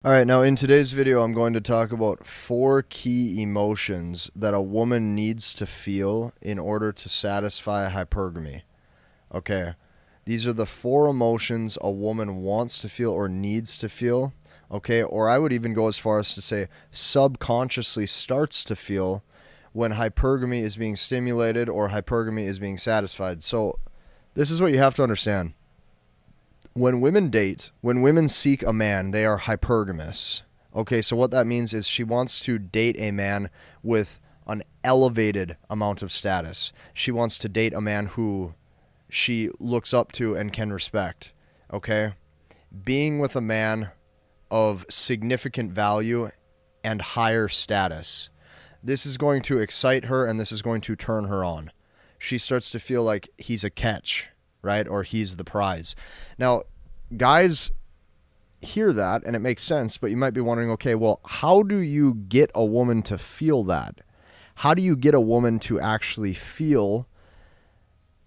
All right, now in today's video, I'm going to talk about 4 key emotions that a woman needs to feel in order to satisfy hypergamy. Okay, these are the 4 emotions a woman wants to feel or needs to feel. Okay, or I would even go as far as to say subconsciously starts to feel when hypergamy is being stimulated or hypergamy is being satisfied. So, this is what you have to understand. When women date, when women seek a man, they are hypergamous. Okay, so what that means is she wants to date a man with an elevated amount of status. She wants to date a man who she looks up to and can respect. Okay? Being with a man of significant value and higher status. This is going to excite her and this is going to turn her on. She starts to feel like he's a catch, right? Or he's the prize. Now, guys hear that and it makes sense, but you might be wondering, okay, well, how do you get a woman to feel that? How do you get a woman to actually feel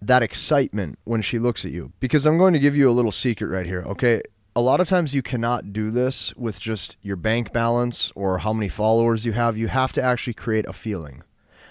that excitement when she looks at you? Because I'm going to give you a little secret right here, okay? A lot of times you cannot do this with just your bank balance or how many followers you have. You have to actually create a feeling.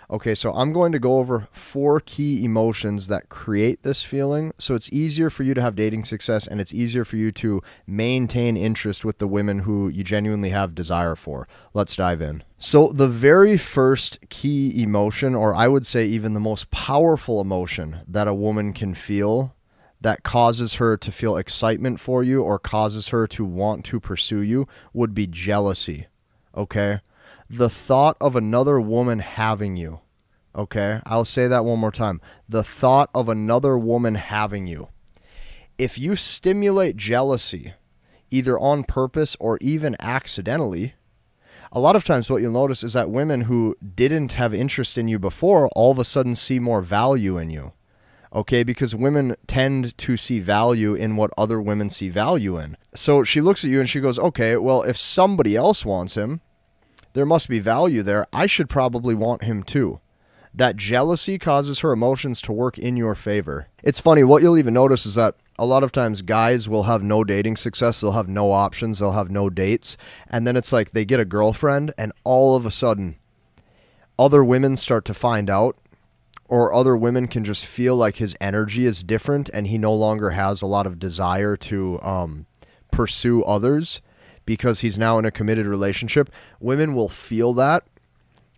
Okay, so I'm going to go over 4 key emotions that create this feeling so it's easier for you to have dating success and it's easier for you to maintain interest with the women who you genuinely have desire for. Let's dive in. So the very first key emotion, or I would say even the most powerful emotion that a woman can feel that causes her to feel excitement for you or causes her to want to pursue you, would be jealousy. Okay? The thought of another woman having you. Okay? I'll say that one more time. The thought of another woman having you. If you stimulate jealousy, either on purpose or even accidentally, a lot of times what you'll notice is that women who didn't have interest in you before all of a sudden see more value in you. Okay, because women tend to see value in what other women see value in. So she looks at you and she goes, okay, well, if somebody else wants him, there must be value there. I should probably want him too. That jealousy causes her emotions to work in your favor. It's funny, what you'll even notice is that a lot of times guys will have no dating success, they'll have no options, they'll have no dates, and then it's like they get a girlfriend and all of a sudden other women start to find out, or other women can just feel like his energy is different and he no longer has a lot of desire to pursue others because he's now in a committed relationship. Women will feel that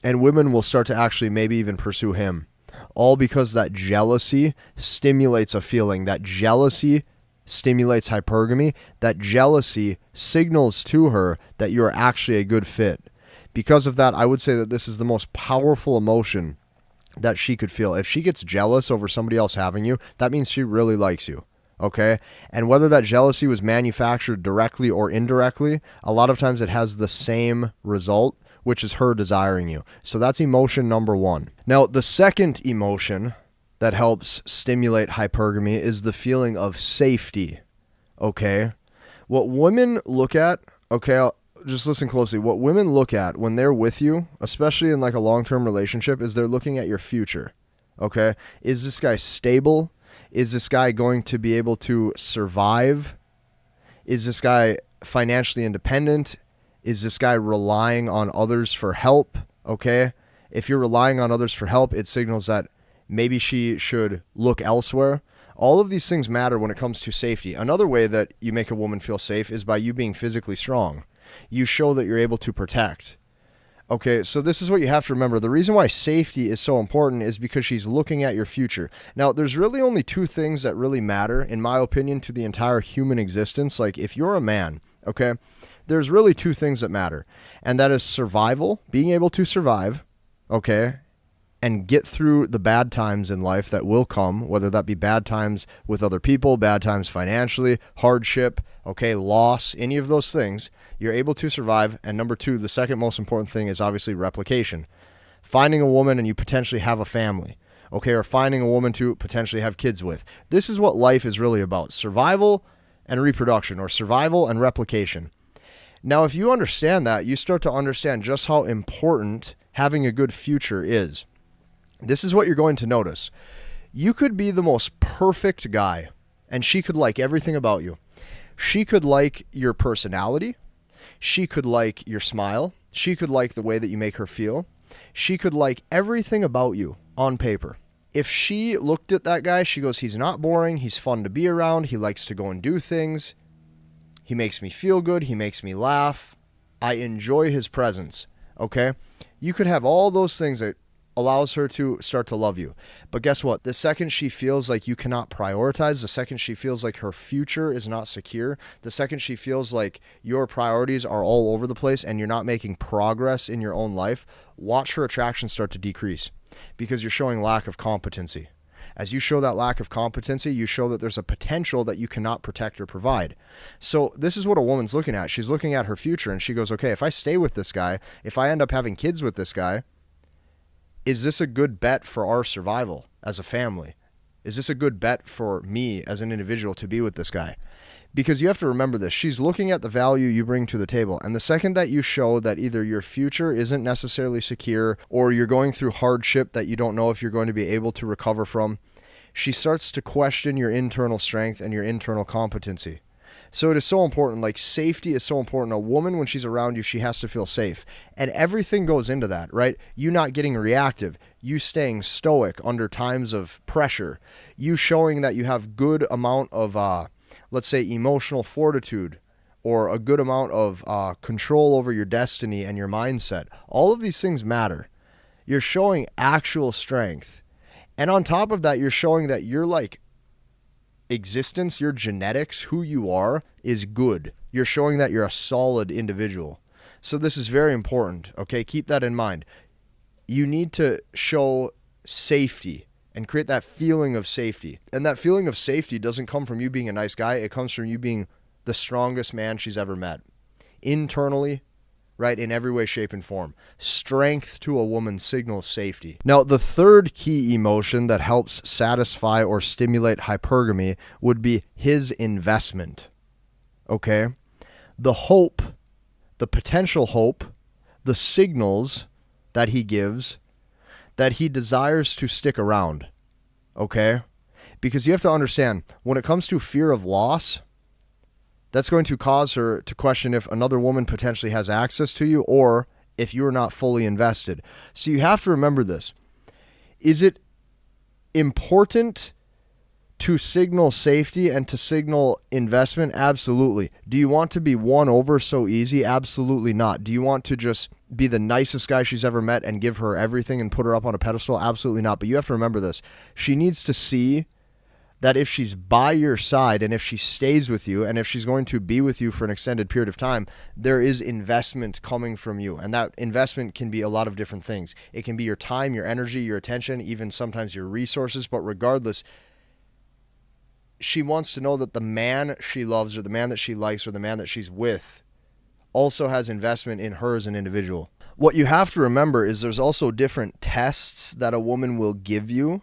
and women will start to actually maybe even pursue him. All because that jealousy stimulates a feeling. That jealousy stimulates hypergamy. That jealousy signals to her that you're actually a good fit. Because of that, I would say that this is the most powerful emotion that she could feel. If she gets jealous over somebody else having you, that means she really likes you. Okay? And whether that jealousy was manufactured directly or indirectly, a lot of times it has the same result, which is her desiring you. So that's emotion number 1. Now, the second emotion that helps stimulate hypergamy is the feeling of safety. Okay? What women look at, okay, just listen closely. What women look at when they're with you, especially in like a long-term relationship, is they're looking at your future. Okay? Is this guy stable? Is this guy going to be able to survive? Is this guy financially independent? Is this guy relying on others for help? Okay? If you're relying on others for help, it signals that maybe she should look elsewhere. All of these things matter when it comes to safety. Another way that you make a woman feel safe is by you being physically strong. You show that you're able to protect. Okay, so this is what you have to remember. The reason why safety is so important is because she's looking at your future. Now, there's really only 2 things that really matter, in my opinion, to the entire human existence. Like, if you're a man, okay, there's really 2 things that matter. And that is survival, being able to survive, okay, and get through the bad times in life that will come, whether that be bad times with other people, bad times financially, hardship, okay, loss, any of those things, you're able to survive. And number 2, the second most important thing is obviously replication. Finding a woman and you potentially have a family, okay, or finding a woman to potentially have kids with. This is what life is really about, survival and reproduction, or survival and replication. Now, if you understand that, you start to understand just how important having a good future is. This is what you're going to notice. You could be the most perfect guy, and she could like everything about you. She could like your personality. She could like your smile. She could like the way that you make her feel. She could like everything about you on paper. If she looked at that guy, she goes, he's not boring. He's fun to be around. He likes to go and do things. He makes me feel good. He makes me laugh. I enjoy his presence. Okay? You could have all those things that allows her to start to love you. But guess what? The second she feels like you cannot prioritize, the second she feels like her future is not secure, the second she feels like your priorities are all over the place and you're not making progress in your own life, watch her attraction start to decrease because you're showing lack of competency. As you show that lack of competency, you show that there's a potential that you cannot protect or provide. So this is what a woman's looking at. She's looking at her future and she goes, okay, if I stay with this guy, if I end up having kids with this guy, is this a good bet for our survival as a family? Is this a good bet for me as an individual to be with this guy? Because you have to remember this. She's looking at the value you bring to the table. And the second that you show that either your future isn't necessarily secure or you're going through hardship that you don't know if you're going to be able to recover from, she starts to question your internal strength and your internal competency. So it is so important. Like, safety is so important. A woman, when she's around you, she has to feel safe. And everything goes into that, right? You not getting reactive. You staying stoic under times of pressure. You showing that you have good amount of, let's say, emotional fortitude or a good amount of control over your destiny and your mindset. All of these things matter. You're showing actual strength. And on top of that, you're showing that you're like, existence, your genetics, who you are is good. You're showing that you're a solid individual. So this is very important, okay? Keep that in mind. You need to show safety and create that feeling of safety. And that feeling of safety doesn't come from you being a nice guy. It comes from you being the strongest man she's ever met. Internally, right, in every way, shape, and form. Strength to a woman signals safety. Now, the third key emotion that helps satisfy or stimulate hypergamy would be his investment. Okay? The hope, the potential hope, the signals that he gives that he desires to stick around. Okay? Because you have to understand, when it comes to fear of loss, that's going to cause her to question if another woman potentially has access to you or if you're not fully invested. So you have to remember this. Is it important to signal safety and to signal investment? Absolutely. Do you want to be won over so easy? Absolutely not. Do you want to just be the nicest guy she's ever met and give her everything and put her up on a pedestal? Absolutely not. But you have to remember this. She needs to see that if she's by your side and if she stays with you and if she's going to be with you for an extended period of time, there is investment coming from you. And that investment can be a lot of different things. It can be your time, your energy, your attention, even sometimes your resources. But regardless, she wants to know that the man she loves or the man that she likes or the man that she's with also has investment in her as an individual. What you have to remember is there's also different tests that a woman will give you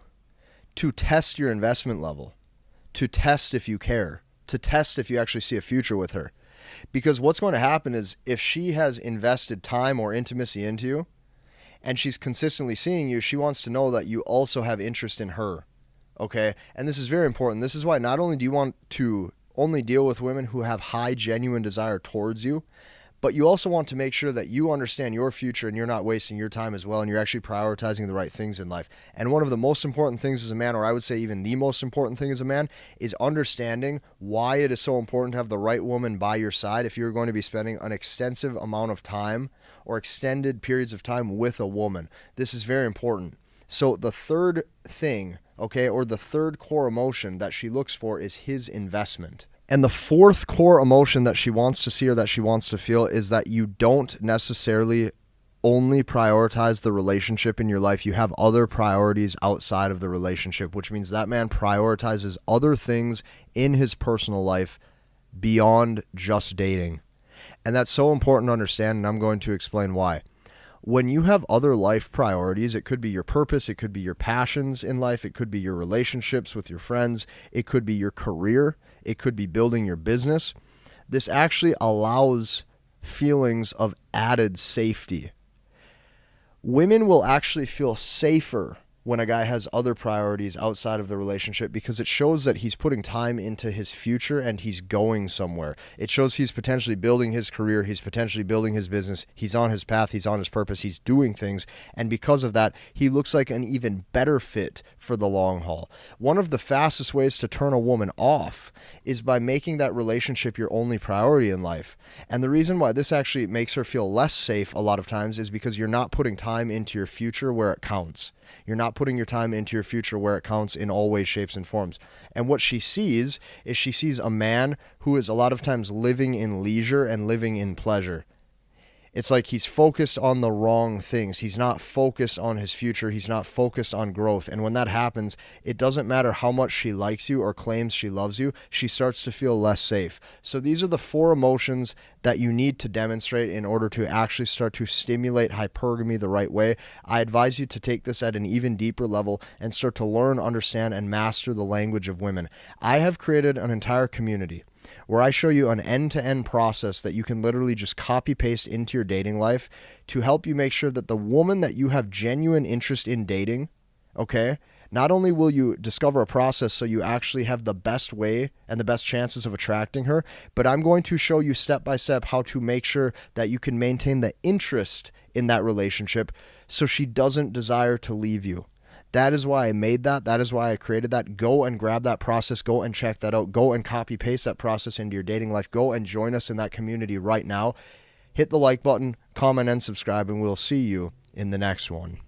to test your investment level, to test if you care, to test if you actually see a future with her. Because what's going to happen is if she has invested time or intimacy into you and she's consistently seeing you, she wants to know that you also have interest in her. Okay? And this is very important. This is why not only do you want to only deal with women who have high genuine desire towards you, but you also want to make sure that you understand your future and you're not wasting your time as well and you're actually prioritizing the right things in life. And one of the most important things as a man, or I would say even the most important thing as a man, is understanding why it is so important to have the right woman by your side if you're going to be spending an extensive amount of time or extended periods of time with a woman. This is very important. So the third thing, okay, or the third core emotion that she looks for is his investment. And the fourth core emotion that she wants to see or that she wants to feel is that you don't necessarily only prioritize the relationship in your life. You have other priorities outside of the relationship, which means that man prioritizes other things in his personal life beyond just dating. And that's so important to understand, and I'm going to explain why. When you have other life priorities, it could be your purpose, it could be your passions in life, it could be your relationships with your friends, it could be your career, it could be building your business. This actually allows feelings of added safety. Women will actually feel safer when a guy has other priorities outside of the relationship, because it shows that he's putting time into his future and he's going somewhere. It shows he's potentially building his career, he's potentially building his business, he's on his path, he's on his purpose, he's doing things, and because of that, he looks like an even better fit for the long haul. One of the fastest ways to turn a woman off is by making that relationship your only priority in life. And the reason why this actually makes her feel less safe a lot of times is because you're not putting time into your future where it counts. You're not putting your time into your future where it counts in all ways, shapes, and forms. And what she sees is she sees a man who is a lot of times living in leisure and living in pleasure. It's like he's focused on the wrong things. He's not focused on his future. He's not focused on growth. And when that happens, it doesn't matter how much she likes you or claims she loves you, she starts to feel less safe. So these are the 4 emotions that you need to demonstrate in order to actually start to stimulate hypergamy the right way. I advise you to take this at an even deeper level and start to learn, understand, and master the language of women. I have created an entire community where I show you an end-to-end process that you can literally just copy-paste into your dating life to help you make sure that the woman that you have genuine interest in dating, okay, not only will you discover a process so you actually have the best way and the best chances of attracting her, but I'm going to show you step by step how to make sure that you can maintain the interest in that relationship so she doesn't desire to leave you. That is why I made that. That is why I created that. Go and grab that process. Go and check that out. Go and copy paste that process into your dating life. Go and join us in that community right now. Hit the like button, comment, and subscribe, and we'll see you in the next one.